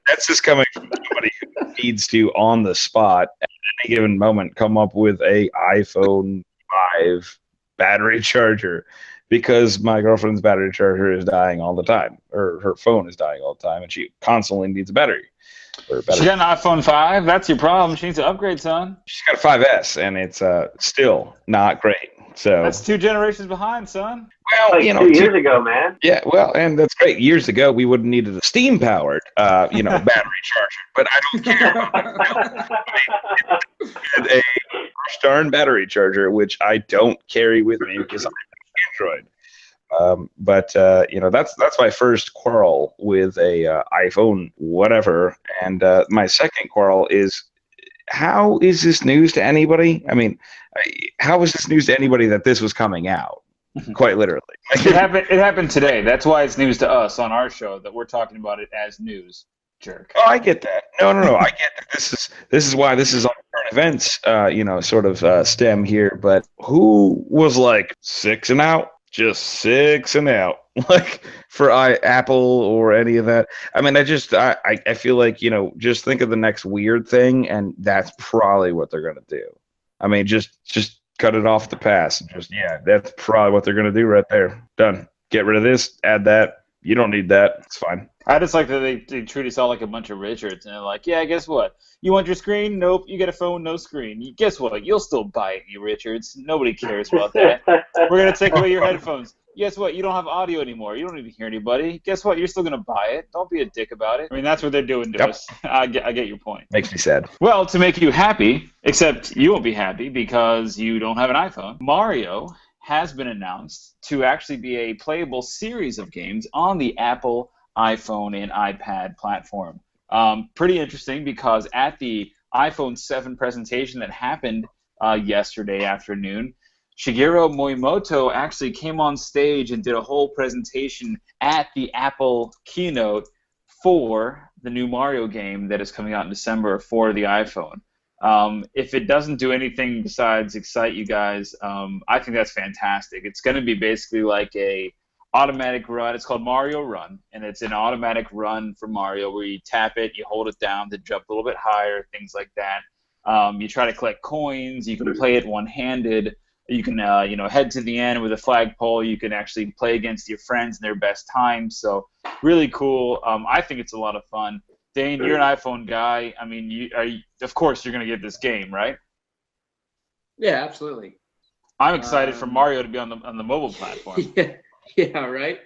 That's just coming from somebody who needs to, on the spot, at any given moment, come up with a iPhone 5 battery charger, because my girlfriend's battery charger is dying all the time, or her phone is dying all the time, and she constantly needs a battery. She got an iPhone 5? That's your problem. She needs to upgrade, son. She's got a 5S, and it's still not great. So that's 2 generations behind, son. Well, 2 years ago, man. Yeah, well, and that's great. Years ago, we would have needed a steam-powered, battery charger. But I don't care. And a darn battery charger, which I don't carry with me because I'm Android. That's my first quarrel with a iPhone, whatever. And my second quarrel is, how is this news to anybody? I mean, how is this news to anybody that this was coming out? quite literally. It happened today. That's why it's news to us on our show that we're talking about it as news. Jerk. Oh, I get that. No. I get that. This is why this is on current events, sort of stem here. But who was like 6 and out? Just 6 and out, like for Apple or any of that. I mean, I feel like, just think of the next weird thing, and that's probably what they're gonna do. I mean, just cut it off the pass. That's probably what they're gonna do right there. Done. Get rid of this. Add that. You don't need that. It's fine. I just like that they treat us all like a bunch of Richards, and they're like, yeah, guess what? You want your screen? Nope. You get a phone, no screen. Guess what? You'll still buy it, you Richards. Nobody cares about that. We're going to take away your headphones. Guess what? You don't have audio anymore. You don't need to hear anybody. Guess what? You're still going to buy it. Don't be a dick about it. I mean, that's what they're doing to us. I get your point. Makes me sad. Well, to make you happy, except you won't be happy because you don't have an iPhone, Mario has been announced to actually be a playable series of games on the Apple iPhone and iPad platform. Pretty interesting because at the iPhone 7 presentation that happened yesterday afternoon, Shigeru Miyamoto actually came on stage and did a whole presentation at the Apple keynote for the new Mario game that is coming out in December for the iPhone. If it doesn't do anything besides excite you guys, I think that's fantastic. It's going to be basically like a automatic run. It's called Mario Run, and it's an automatic run for Mario where you tap it, you hold it down to jump a little bit higher, things like that. You try to collect coins. You can play it one-handed. You can, head to the end with a flagpole. You can actually play against your friends in their best time. So really cool. I think it's a lot of fun. Dane, you're an iPhone guy. I mean, of course you're going to get this game, right? Yeah, absolutely. I'm excited for Mario to be on the mobile platform. Yeah, right.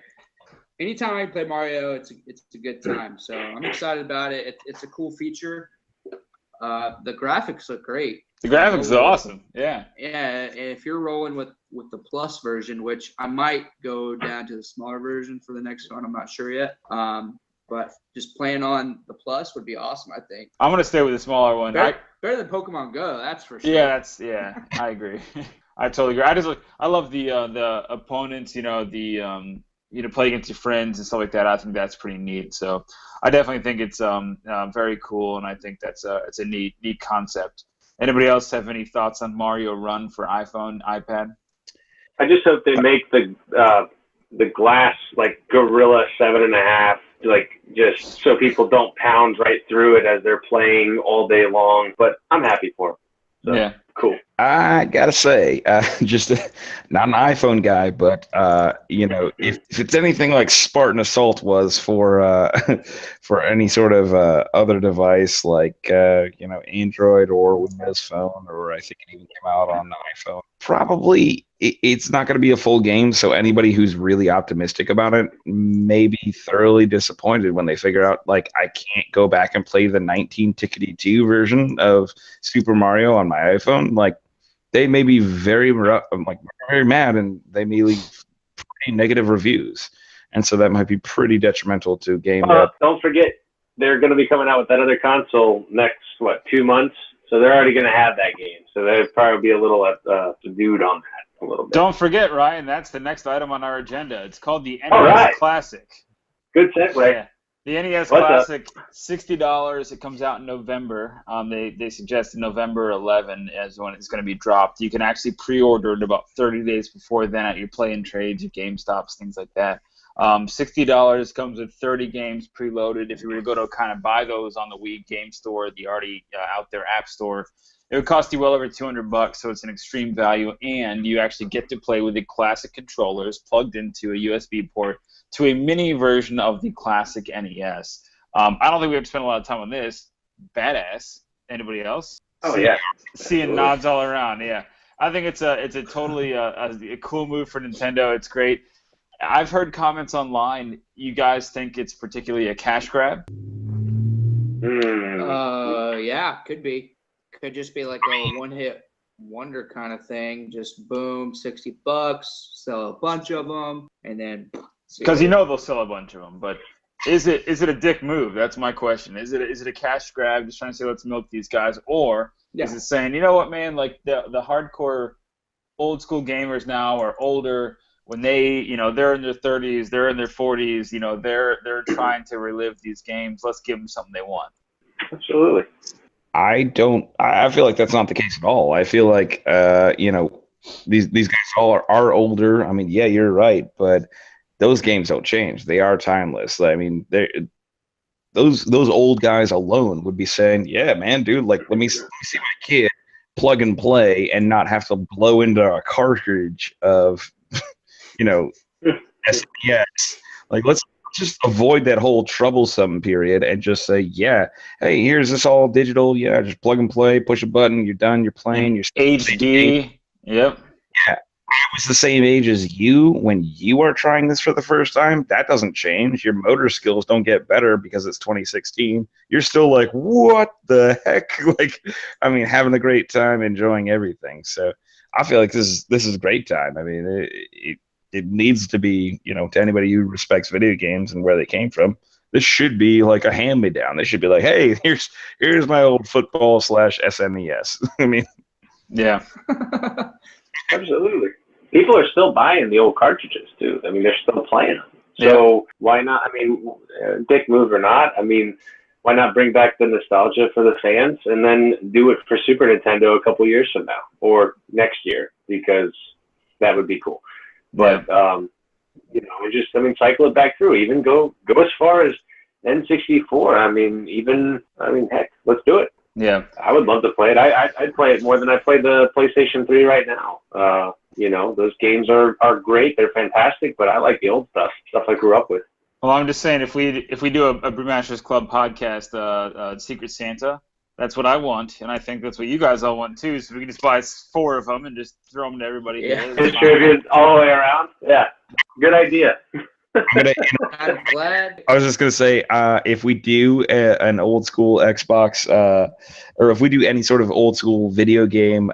Anytime I play Mario, it's a good time. So I'm excited about it. It's a cool feature. The graphics look great. The graphics are awesome. Yeah. Yeah. If you're rolling with the Plus version, which I might go down to the smaller version for the next one, I'm not sure yet. But just playing on the Plus would be awesome, I think. I'm gonna stay with the smaller one. Better than Pokemon Go, that's for sure. Yeah, I agree. I totally agree. I love the opponents. Play against your friends and stuff like that. I think that's pretty neat. So I definitely think it's very cool, and I think it's a neat concept. Anybody else have any thoughts on Mario Run for iPhone, iPad? I just hope they make the glass like Gorilla 7.5, like just so people don't pound right through it as they're playing all day long. But I'm happy for them. So, yeah. Cool. I gotta say, just not an iPhone guy, but if it's anything like Spartan Assault was for any sort of other device like Android or Windows Phone, or I think it even came out on the iPhone, probably it's not going to be a full game. So anybody who's really optimistic about it may be thoroughly disappointed when they figure out, like, I can't go back and play the 1992 version of Super Mario on my iPhone. Like, they may be very mad, and they may leave pretty negative reviews, and so that might be pretty detrimental to a game. Don't forget, they're going to be coming out with that other console next 2 months, so they're already going to have that game. So they'd probably be a little subdued on that a little bit. Don't forget, Ryan, that's the next item on our agenda. It's called the NES Classic. Good segue. Yeah. The NES Classic, $60. It comes out in November. They suggested November 11 as when it's going to be dropped. You can actually pre-order it about 30 days before then at your Play and Trades, your GameStops, things like that. $60 comes with 30 games preloaded. If you were to go to kind of buy those on the Wii Game Store, the already out there App Store, it would cost you well over $200, so it's an extreme value, and you actually get to play with the classic controllers plugged into a USB port to a mini version of the classic NES. I don't think we have to spend a lot of time on this. Badass. Anybody else? Oh, yeah. Seeing nods all around, yeah. I think it's a totally a cool move for Nintendo. It's great. I've heard comments online. You guys think it's particularly a cash grab? Yeah, could be. Could just be like a one-hit wonder kind of thing. Just boom, $60, sell a bunch of them, and then. Because they'll sell a bunch of them, but is it a dick move? That's my question. Is it a cash grab, just trying to say let's milk these guys, or is it saying, you know what, man, like the hardcore old school gamers now are older, when they, they're in their 30s, they're in their 40s, they're trying to relive these games. Let's give them something they want. Absolutely. I feel like that's not the case at all. I feel like, these guys all are older. I mean, yeah, you're right, but those games don't change. They are timeless. I mean, those old guys alone would be saying, "Yeah, man, dude, like let me see my kid plug and play and not have to blow into a cartridge of, SNES. Like let's just avoid that whole troublesome period and just say, yeah, hey, here's this all digital. Yeah, just plug and play, push a button, you're done, you're playing, you're HD. Yep. Yeah. I was the same age as you when you are trying this for the first time. That doesn't change. Your motor skills don't get better because it's 2016. You're still like, what the heck? Like, I mean, having a great time, enjoying everything. So I feel like this is a great time. I mean, it needs to be, to anybody who respects video games and where they came from. This should be like a hand-me-down. They should be like, hey, here's my old football / SNES. I mean, yeah. Absolutely. People are still buying the old cartridges, too. I mean, they're still playing them. So why not? I mean, dick move or not, I mean, why not bring back the nostalgia for the fans and then do it for Super Nintendo a couple years from now or next year, because that would be cool. But, cycle it back through. Even go as far as N64. I mean, heck, let's do it. Yeah. I would love to play it. I'd play it more than I play the PlayStation 3 right now. Those games are great. They're fantastic, but I like the old stuff I grew up with. Well, I'm just saying, if we do a Brewmasters Club podcast, Secret Santa, that's what I want, and I think that's what you guys all want too. So we can just buy 4 of them and just throw them to everybody. Yeah. Distribute all the way around. Yeah, good idea. I'm glad. I was just gonna say, if we do an old school Xbox, or if we do any sort of old school video game,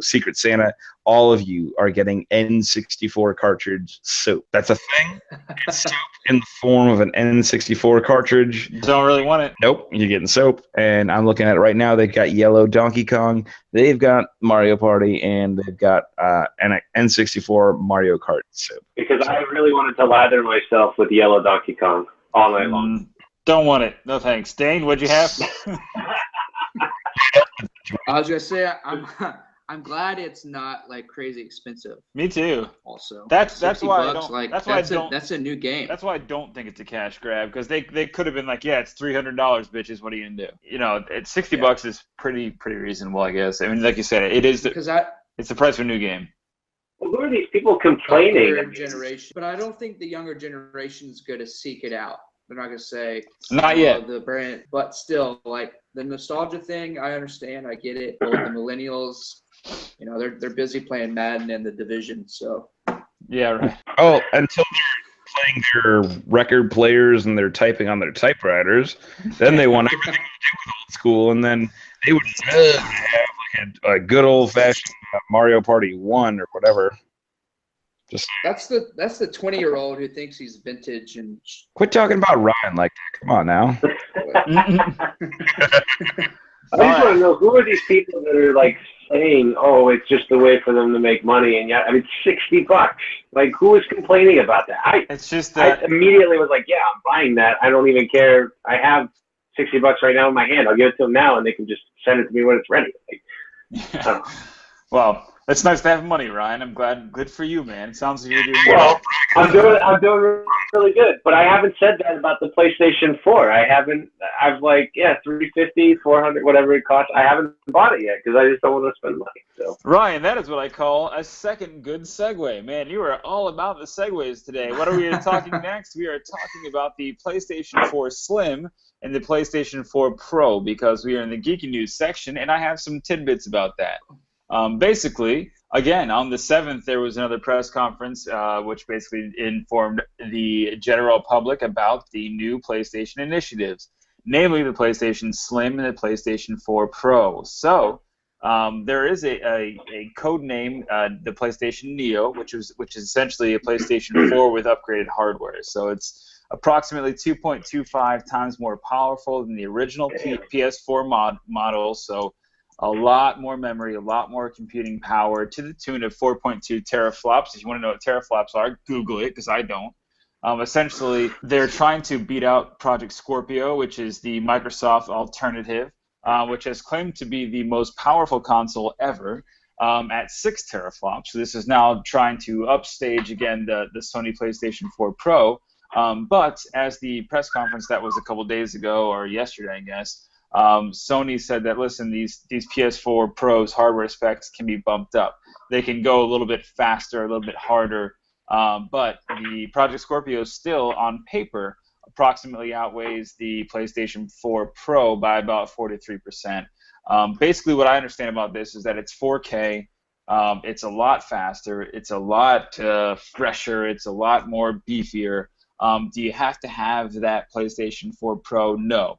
Secret Santa, all of you are getting N64 cartridge soap. That's a thing. It's soap in the form of an N64 cartridge. Don't really want it. Nope, you're getting soap. And I'm looking at it right now. They've got yellow Donkey Kong. They've got Mario Party, and they've got an N64 Mario Kart soap. Because I really wanted to lather myself with yellow Donkey Kong all night long. Don't want it. No thanks. Dane, what'd you have? I was gonna say I'm glad it's not like crazy expensive. Me too. Also, that's why bucks, I don't. That's a new game. That's why I don't think it's a cash grab, because they could have been like, yeah, it's $300, bitches. What are you gonna do? It's $60 is pretty reasonable, I guess. I mean, like you said, it is. It's the price of a new game. Well, who are these people complaining? Generation, but I don't think the younger generation is going to seek it out. They're not going to say not yet the brand, but still, like the nostalgia thing. I understand. I get it. But the millennials, they're busy playing Madden and the Division. So yeah, right. Oh, until they're playing their record players and they're typing on their typewriters, then they want everything to do with old school, and then they would have like a good old fashioned Mario Party 1 or whatever. Just that's the 20-year-old who thinks he's vintage and quit talking about Ryan like that. Come on now. I just want to know, who are these people that are like saying, "Oh, it's just a way for them to make money"? And yeah, $60. Like, who is complaining about that? I immediately was like, "Yeah, I'm buying that. I don't even care. I have $60 right now in my hand. I'll give it to them now, and they can just send it to me when it's ready." Like, well, it's nice to have money, Ryan. I'm glad. Good for you, man. It sounds like you're doing well. I'm doing really good, but I haven't said that about the PlayStation 4. I've like, $350, $400, whatever it costs. I haven't bought it yet because I just don't want to spend money. So Ryan, that is what I call a second good segue. Man, you are all about the segues today. What are we talking next? We are talking about the PlayStation 4 Slim and the PlayStation 4 Pro, because we are in the geeky news section, and I have some tidbits about that. Basically, again, on the 7th, there was another press conference which basically informed the general public about the new PlayStation initiatives, namely the PlayStation Slim and the PlayStation 4 Pro. So there is a code name, the PlayStation Neo, which is essentially a PlayStation 4 with upgraded hardware. So it's approximately 2.25 times more powerful than the original PS4 model. So a lot more memory, a lot more computing power to the tune of 4.2 teraflops. If you want to know what teraflops are, Google it, because I don't. Essentially, they're trying to beat out Project Scorpio, which is the Microsoft alternative, which has claimed to be the most powerful console ever at 6 teraflops. So this is now trying to upstage again the Sony PlayStation 4 Pro. But as the press conference that was a couple days ago, or yesterday, I guess, Sony said that, listen, these PS4 Pros hardware specs can be bumped up. They can go a little bit faster, a little bit harder, but the Project Scorpio still, on paper, approximately outweighs the PlayStation 4 Pro by about 43%. Basically, what I understand about this is that it's 4K. It's a lot faster. It's a lot fresher. It's a lot more beefier. Do you have to have that PlayStation 4 Pro? No.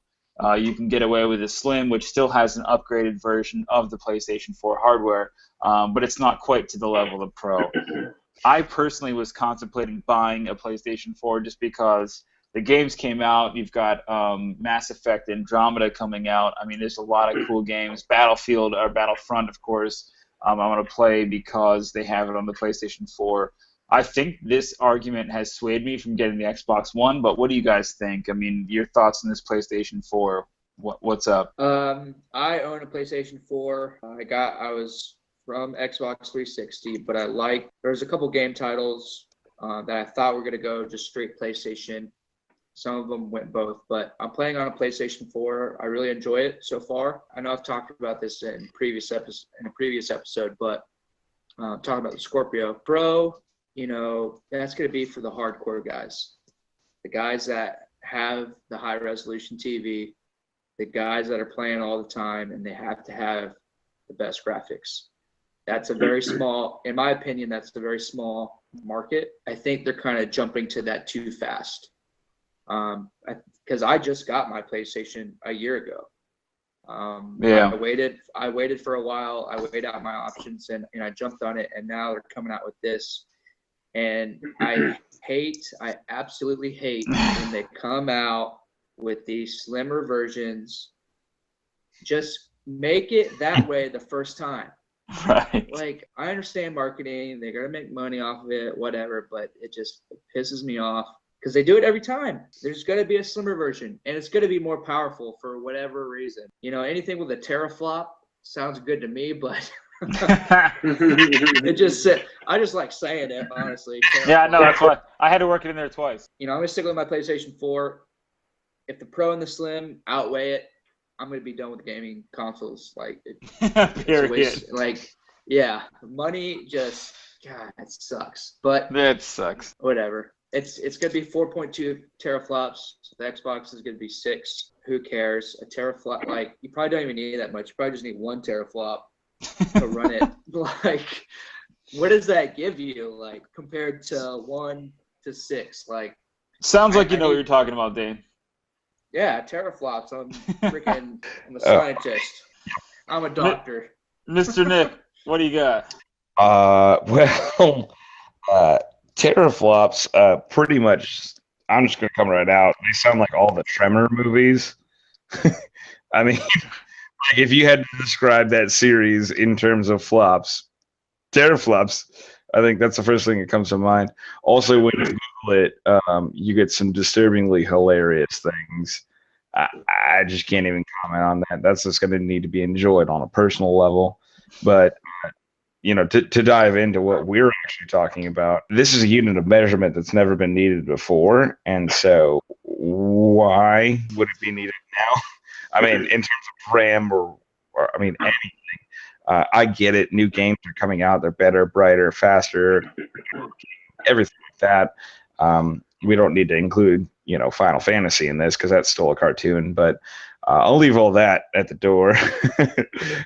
You can get away with a Slim, which still has an upgraded version of the PlayStation 4 hardware, but it's not quite to the level of Pro. I personally was contemplating buying a PlayStation 4 just because the games came out. You've got Mass Effect Andromeda coming out. I mean, there's a lot of cool games. Battlefield, or Battlefront, of course, I want to play because they have it on the PlayStation 4. I think this argument has swayed me from getting the Xbox One, but what do you guys think? I mean, your thoughts on this PlayStation 4? What's up? I own a PlayStation 4. I was from Xbox 360, but there's a couple game titles that I thought were going to go just straight PlayStation. Some of them went both, but I'm playing on a PlayStation 4. I really enjoy it so far. I know I've talked about this in a previous episode, but talking about the Scorpio Pro, that's going to be for the hardcore guys, the guys that have the high resolution TV, the guys that are playing all the time, and they have to have the best graphics. That's a very small, in my opinion, that's a very small market. I think they're kind of jumping to that too fast. Because I just got my PlayStation a year ago. Yeah. I waited for a while. I weighed out my options and I jumped on it, and now they're coming out with this. And I absolutely hate when they come out with these slimmer versions. Just make it that way the first time. Right. Like, I understand marketing, they're gonna make money off of it, whatever, but it pisses me off because they do it every time. There's gonna be a slimmer version, and it's gonna be more powerful for whatever reason. Anything with a teraflop sounds good to me, but I just like saying it, honestly. Yeah, no, that's why I had to work it in there twice. I'm gonna stick with my PlayStation 4. If the Pro and the Slim outweigh it, I'm gonna be done with gaming consoles. Like, money just, God, it sucks. But that sucks. Whatever. It's gonna be 4.2 teraflops. The Xbox is gonna be 6. Who cares? A teraflop, like, you probably don't even need that much. You probably just need 1 teraflop to run it. Like, what does that give you? Like, compared to 1 to 6? Like, sounds like you know what you're talking about, Dane. Yeah, teraflops. I'm a scientist. I'm a doctor. Mr. Nick, what do you got? Teraflops, pretty much, I'm just going to come right out. They sound like all the Tremor movies. I mean, like, if you had to describe that series in terms of flops, teraflops, I think that's the first thing that comes to mind. Also, when you Google it, you get some disturbingly hilarious things. I just can't even comment on that. That's just going to need to be enjoyed on a personal level. But, to dive into what we're actually talking about, this is a unit of measurement that's never been needed before. And so why would it be needed now? I mean, in terms of RAM or anything. I get it. New games are coming out. They're better, brighter, faster, everything like that. We don't need to include, Final Fantasy in this because that's still a cartoon. But I'll leave all that at the door.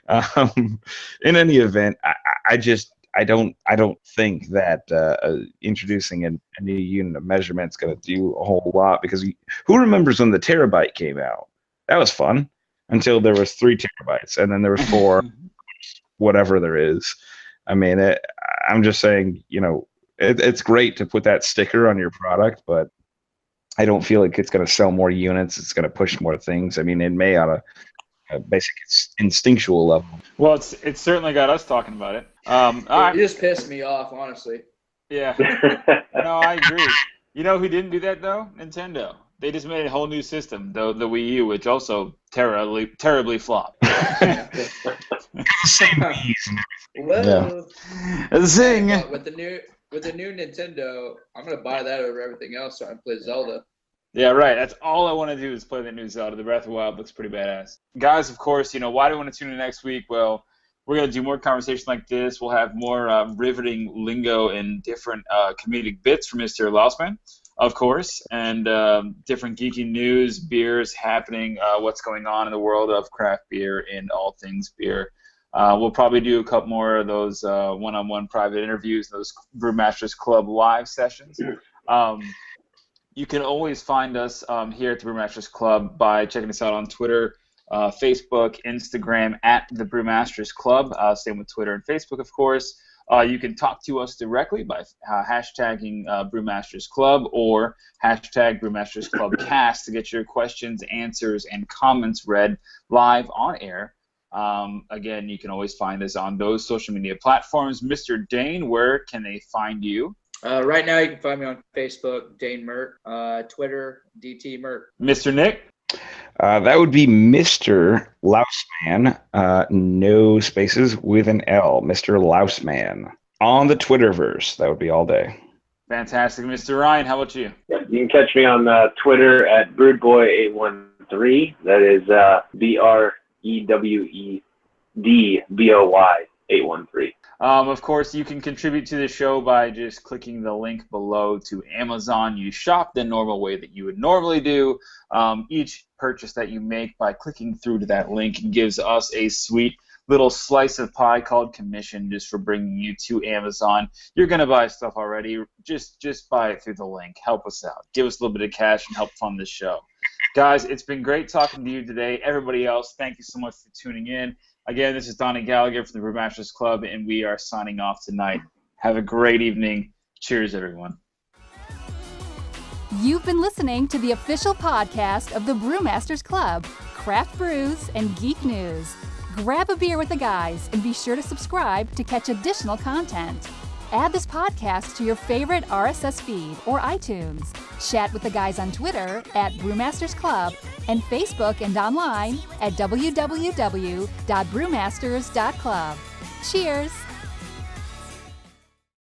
In any event, I don't think that introducing a new unit of measurement is going to do a whole lot, because who remembers when the terabyte came out? That was fun until there was 3 terabytes, and then there was 4. Whatever there is. I mean, I'm just saying, it's great to put that sticker on your product, but I don't feel like it's going to sell more units. It's going to push more things. I mean, it may on a basic instinctual level. Well, it's certainly got us talking about it. All right. It just pissed me off, honestly. Yeah. No, I agree. You know who didn't do that though? Nintendo. They just made a whole new system, the Wii U, which also terribly flopped. Same bees and Well, Zing. with the new Nintendo, I'm gonna buy that over everything else so I can play Zelda. Yeah, right. That's all I want to do is play the new Zelda. The Breath of the Wild looks pretty badass. Guys, of course, why do we want to tune in next week? Well, we're going to do more conversation like this. We'll have more riveting lingo and different comedic bits from Mr. Lausman, of course, and different geeky news, beers happening, what's going on in the world of craft beer and all things beer. We'll probably do a couple more of those one-on-one private interviews, those Brewmasters Club live sessions. You can always find us here at the Brewmasters Club by checking us out on Twitter, Facebook, Instagram, at the Brewmasters Club. Same with Twitter and Facebook, of course. You can talk to us directly by hashtagging Brewmasters Club or hashtag Brewmasters Club Cast to get your questions, answers, and comments read live on air. Again, you can always find us on those social media platforms. Mr. Dane, where can they find you? Right now, you can find me on Facebook, Dane Mirt, Twitter, DT Mirt. Mr. Nick? That would be Mr. Lousman, no spaces with an L, Mr. Lousman. On the Twitterverse, that would be all day. Fantastic. Mr. Ryan, how about you? Yeah, you can catch me on Twitter at BrewedBoy813. That is BREWEDBOY 813. Of course, you can contribute to the show by just clicking the link below to Amazon. You shop the normal way that you would normally do. Each purchase that you make by clicking through to that link gives us a sweet little slice of pie called commission just for bringing you to Amazon. You're going to buy stuff already. Just buy it through the link. Help us out. Give us a little bit of cash and help fund this show. Guys, it's been great talking to you today. Everybody else, thank you so much for tuning in. Again, this is Donnie Gallagher from the Brewmasters Club, and we are signing off tonight. Have a great evening. Cheers, everyone. You've been listening to the official podcast of the Brewmasters Club, Craft Brews and Geek News. Grab a beer with the guys and be sure to subscribe to catch additional content. Add this podcast to your favorite RSS feed or iTunes. Chat with the guys on Twitter at Brewmasters Club and Facebook and online at www.brewmasters.club. Cheers!